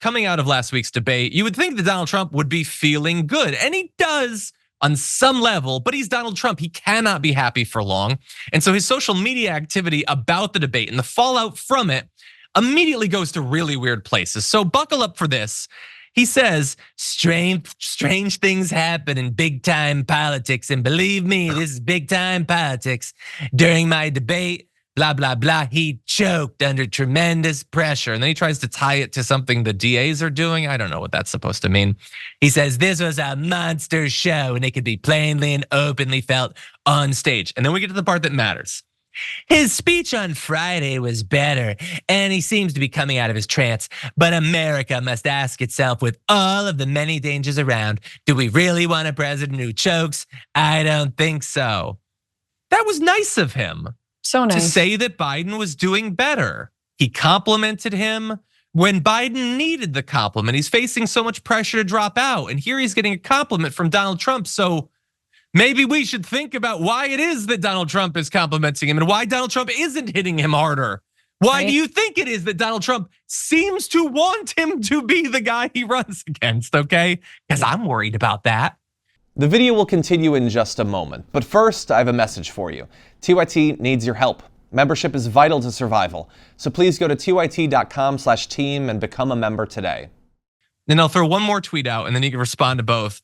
coming out of last week's debate, you would think that Donald Trump would be feeling good, and he does on some level, but he's Donald Trump. He cannot be happy for long. And so his social media activity about the debate and the fallout from it immediately goes to really weird places. So buckle up for this. He says, strange things happen in big time politics. And believe me, this is big time politics. During my debate, blah, blah, blah, he choked under tremendous pressure. And then he tries to tie it to something the DAs are doing. I don't know what that's supposed to mean. He says, this was a monster show and it could be plainly and openly felt on stage. And then we get to the part that matters. His speech on Friday was better, and he seems to be coming out of his trance. But America must ask itself, with all of the many dangers around, do we really want a president who chokes? I don't think so. That was nice of him. So nice. To say that Biden was doing better. He complimented him when Biden needed the compliment. He's facing so much pressure to drop out, and here he's getting a compliment from Donald Trump. So maybe we should think about why it is that Donald Trump is complimenting him and why Donald Trump isn't hitting him harder. Why do you think it is that Donald Trump seems to want him to be the guy he runs against, okay? Because I'm worried about that. The video will continue in just a moment, but first I have a message for you. TYT needs your help. Membership is vital to survival, so please go to tyt.com/team and become a member today. Then I'll throw one more tweet out and then you can respond to both.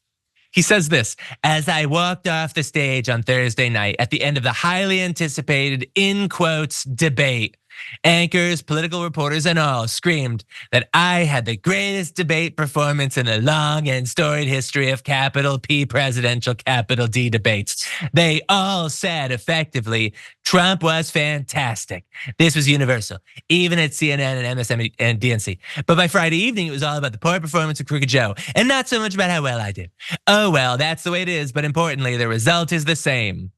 He says this, as I walked off the stage on Thursday night at the end of the highly anticipated, in quotes, debate, anchors, political reporters, and all screamed that I had the greatest debate performance in the long and storied history of capital P presidential, capital D debates. They all said effectively, Trump was fantastic. This was universal, even at CNN and MSNBC and DNC. But by Friday evening, it was all about the poor performance of Crooked Joe, and not so much about how well I did. Oh well, that's the way it is, but importantly, the result is the same.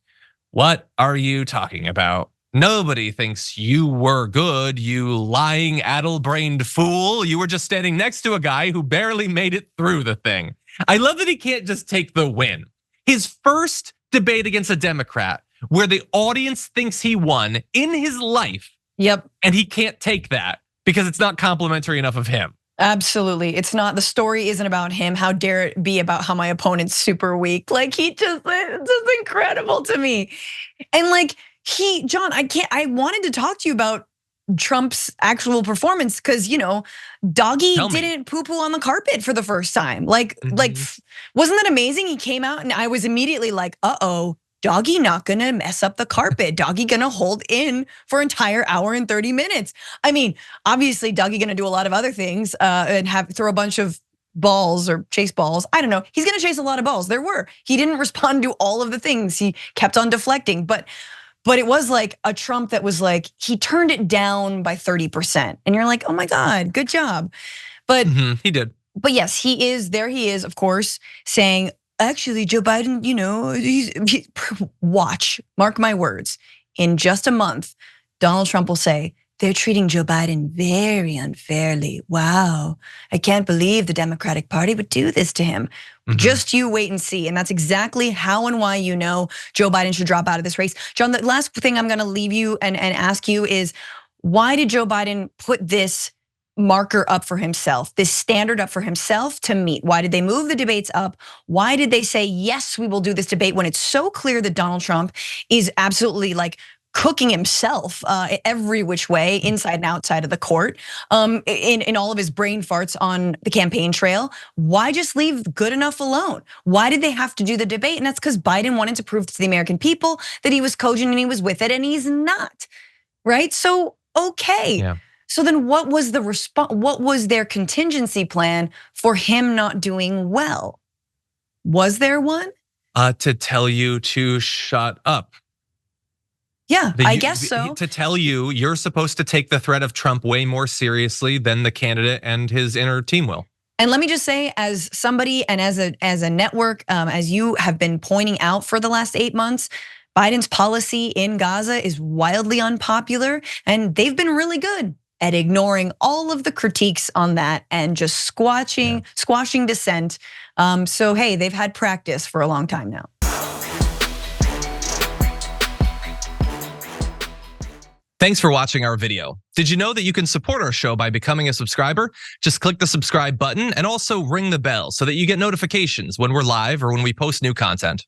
What are you talking about? Nobody thinks you were good, you lying, addle-brained fool. You were just standing next to a guy who barely made it through the thing. I love that he can't just take the win. His first debate against a Democrat where the audience thinks he won in his life. Yep. And he can't take that because it's not complimentary enough of him. Absolutely. It's not, the story isn't about him. How dare it be about how my opponent's super weak? Like it's just incredible to me. And like, John, I wanted to talk to you about Trump's actual performance because, Doggy didn't poo-poo on the carpet for the first time. Like, wasn't that amazing? He came out and I was immediately like, uh-oh, Doggy not gonna mess up the carpet. Doggy gonna hold in for an entire hour and 30 minutes. I mean, obviously Doggy gonna do a lot of other things and throw a bunch of balls or chase balls. I don't know. He's gonna chase a lot of balls. He didn't respond to all of the things. He kept on deflecting, but it was like a Trump that was like, he turned it down by 30%. And you're like, oh my God, good job. But he did. But yes, he is, of course, saying, actually, Joe Biden, watch, mark my words. In just a month, Donald Trump will say, they're treating Joe Biden very unfairly. Wow, I can't believe the Democratic Party would do this to him. Just you wait and see. And that's exactly how and why Joe Biden should drop out of this race. John, the last thing I'm gonna leave you and ask you is, why did Joe Biden put this marker up for himself, this standard up for himself to meet? Why did they move the debates up? Why did they say, yes, we will do this debate when it's so clear that Donald Trump is absolutely like cooking himself every which way, inside and outside of the court, in all of his brain farts on the campaign trail? Why just leave good enough alone? Why did they have to do the debate? And that's because Biden wanted to prove to the American people that he was cogent and he was with it, and he's not, right? So, okay. Yeah. So then what was the response? What was their contingency plan for him not doing well? Was there one? To tell you to shut up. Yeah, I guess so. To tell you, you're supposed to take the threat of Trump way more seriously than the candidate and his inner team will. And let me just say, as somebody and as a network, as you have been pointing out for the last 8 months, Biden's policy in Gaza is wildly unpopular, and they've been really good at ignoring all of the critiques on that and just squashing dissent. So hey, they've had practice for a long time now. Thanks for watching our video. Did you know that you can support our show by becoming a subscriber? Just click the subscribe button and also ring the bell so that you get notifications when we're live or when we post new content.